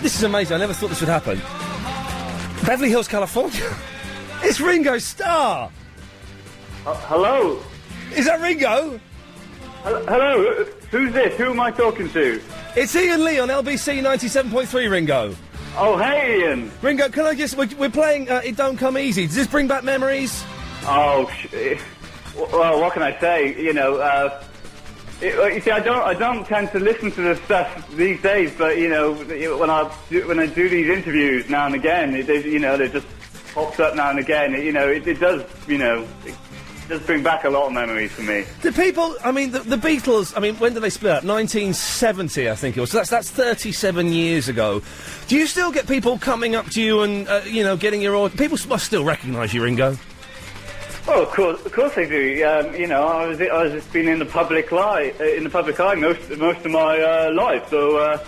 This is amazing. I never thought this would happen. Beverly Hills, California. It's Ringo Star. Hello. Is that Ringo? Hello. Who's this? Who am I talking to? It's Iain Lee on LBC 97.3, Ringo. Oh, hey, Ian. Ringo, can I just... We're playing It Don't Come Easy. Does this bring back memories? Oh, well, what can I say? You know, you see, I don't tend to listen to this stuff these days, but, you know, when I do these interviews now and again, it just pops up now and again. It does, it does bring back a lot of memories for me. The people, I mean, the Beatles, I mean, when did they split up? 1970, I think it was. So that's 37 years ago. Do you still get people coming up to you and, getting your... People must still recognise you, Ringo. Well, of course they do. I was just been in the public eye most of my life. So,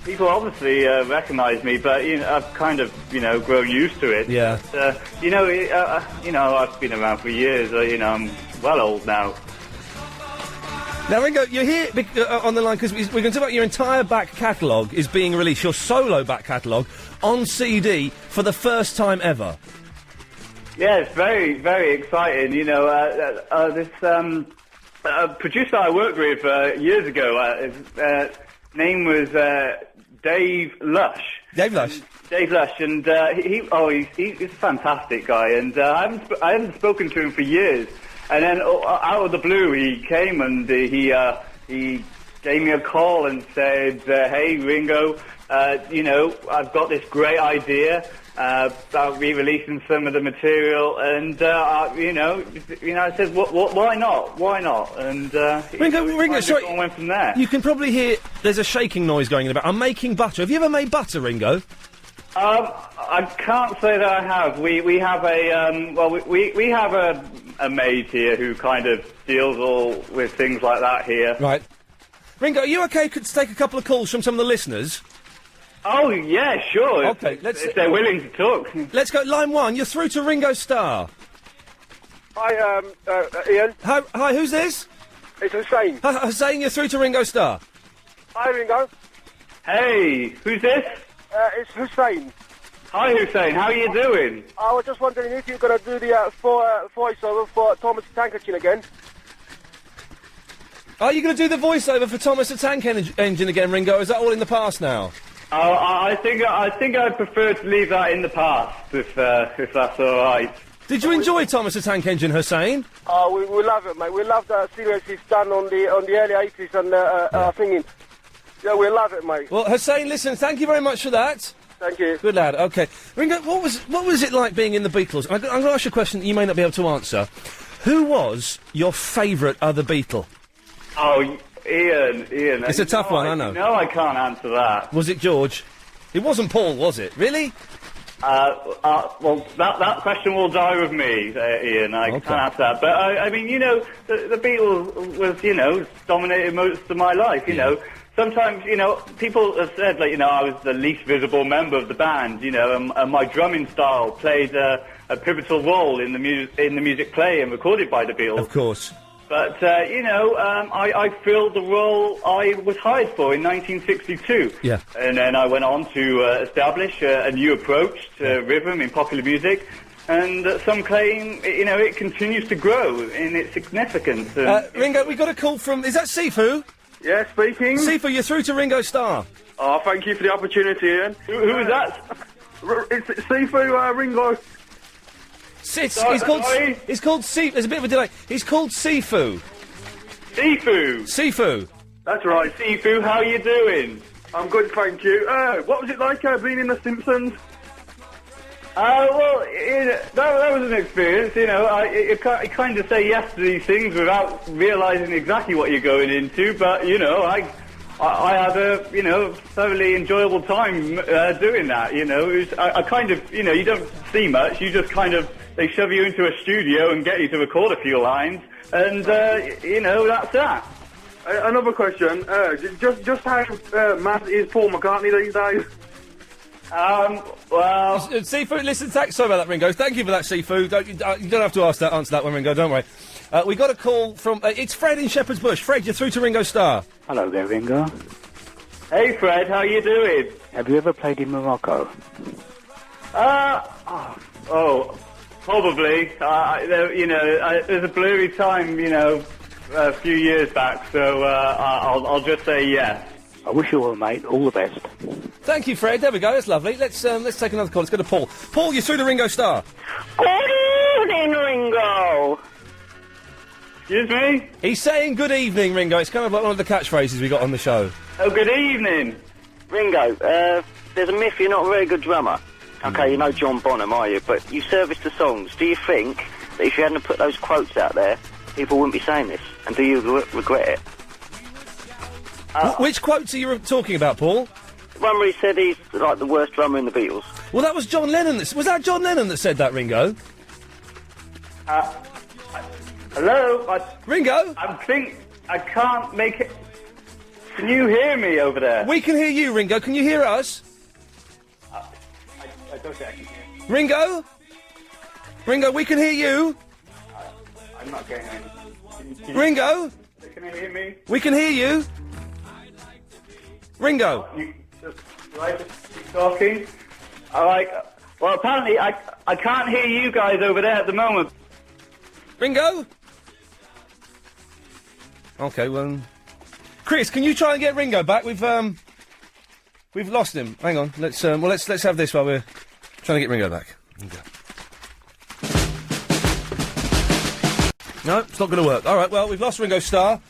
people obviously recognise me, but I've kind of grown used to it. Yeah. I've been around for years. I'm well old now. Now, Ringo, you're here on the line because we're going to talk about your entire back catalogue is being released. Your solo back catalogue on CD for the first time ever. Yeah, it's very, very exciting. This producer I worked with years ago, his name was Dave Lush. Dave Lush? Dave Lush, and he's a fantastic guy, and I haven't spoken to him for years. And then out of the blue, he came and he gave me a call and said, "Hey, Ringo, I've got this great idea about re-releasing some of the material," and I said, "Why not? Why not?" And Ringo, sorry, went from there. You can probably hear there's a shaking noise going in about. I'm making butter. Have you ever made butter, Ringo? I can't say that I have. We have we have a maid here who kind of deals all with things like that here. Right. Ringo, are you okay to take a couple of calls from some of the listeners? Oh, yeah, sure. Okay, if they're willing to talk. Let's go. Line 1, you're through to Ringo Star. Hi, Ian. Hi, who's this? It's Hussein. Hussein, you're through to Ringo Star. Hi, Ringo. Hey, who's this? It's Hussein. Hi, Hussein. How are you doing? I was just wondering if you're going to do the voiceover for Thomas the Tank Engine again. Are you going to do the voiceover for Thomas the Tank Engine again, Ringo? Is that all in the past now? Oh, I think I'd prefer to leave that in the past, if that's all right. Did you enjoy Thomas the Tank Engine, Hussein? Oh, we love it, mate. We love the series he's done on the early 80s and thinking. Yeah, we love it, mate. Well, Hussein, listen, thank you very much for that. Thank you. Good lad. Okay, Ringo, what was it like being in the Beatles? I'm going to ask you a question that you may not be able to answer. Who was your favourite other Beatle? Oh, Ian. It's a tough one, I know. No, I can't answer that. Was it George? It wasn't Paul, was it? Really? Well, that question will die with me, Ian. I can't answer that. But, I mean, the Beatles was, dominated most of my life, you know. Sometimes, people have said, like, I was the least visible member of the band, and my drumming style played a pivotal role in the music played and recorded by the Beatles. Of course. But, I filled the role I was hired for in 1962. Yeah. And then I went on to establish a new approach to rhythm in popular music. And some claim, it continues to grow in its significance. Ringo, we got a call from... Is that Sifu? Yeah, speaking. Sifu, you're through to Ringo Star. Oh, thank you for the opportunity, Ian. Who is that? It's Sifu, Ringo. He's called Sifu. There's a bit of a delay. He's called Sifu. Sifu? That's right, Sifu. How are you doing? I'm good, thank you. What was it like being in The Simpsons? Well, that was an experience, you kind of say yes to these things without realising exactly what you're going into, but, I had a, thoroughly enjoyable time doing that, It was, I kind of, you don't see much, you just kind of, they shove you into a studio and get you to record a few lines, and, that's that. Another question, just how mad is Paul McCartney these days? Well... Sifu, listen, sorry about that, Ringo. Thank you for that, Sifu. You don't have to answer that one, Ringo, don't worry. We got a call from... it's Fred in Shepherd's Bush. Fred, you're through to Ringo Star. Hello there, Ringo. Hey, Fred, how you doing? Have you ever played in Morocco? Probably. There's a blurry time, a few years back, so I'll just say yes. I wish you well, mate. All the best. Thank you, Fred. There we go. That's lovely. Let's take another call. Let's go to Paul. Paul, you're through to Ringo Star. Good evening, Ringo. Excuse me? He's saying good evening, Ringo. It's kind of like one of the catchphrases we got on the show. Oh, good evening. Ringo, there's a myth you're not a very good drummer. Okay, you're no John Bonham, are you? But you service the songs. Do you think that if you hadn't put those quotes out there, people wouldn't be saying this? And do you regret it? Which quotes are you talking about, Paul? The one where he said he's like the worst drummer in the Beatles. Well, that was John Lennon. Was that John Lennon that said that, Ringo? Hello? Ringo? I can't make it... Can you hear me over there? We can hear you, Ringo. Can you hear us? I don't think I can hear you. Ringo? Ringo, we can hear you. I'm not getting any... Ringo? Can you hear me? We can hear you. Ringo? Do I just keep talking? Alright, well, apparently I can't hear you guys over there at the moment. Ringo? Okay, well... Chris, can you try and get Ringo back? We've lost him. Hang on. Let's have this while we're trying to get Ringo back. Okay. No, it's not going to work. All right, well, we've lost Ringo Star.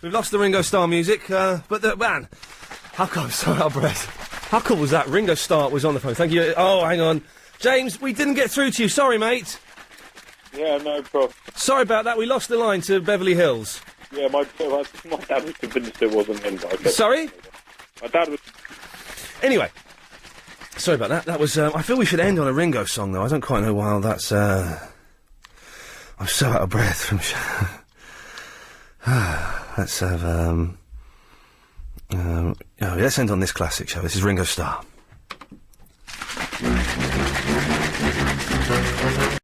We've lost the Ringo Star music, but man, how come I'm so out of breath? How cool was that? Ringo Star was on the phone. Thank you. Oh, hang on. James, we didn't get through to you. Sorry, mate. Yeah, no problem. Sorry about that. We lost the line to Beverly Hills. Yeah, my dad was convinced it wasn't him. But Sorry? My dad was... Anyway. Sorry about that. That was, I feel we should end on a Ringo song, though. I don't quite know why that's, I'm so out of breath from... Let's have, let's end on this classic show. This is Ringo Star.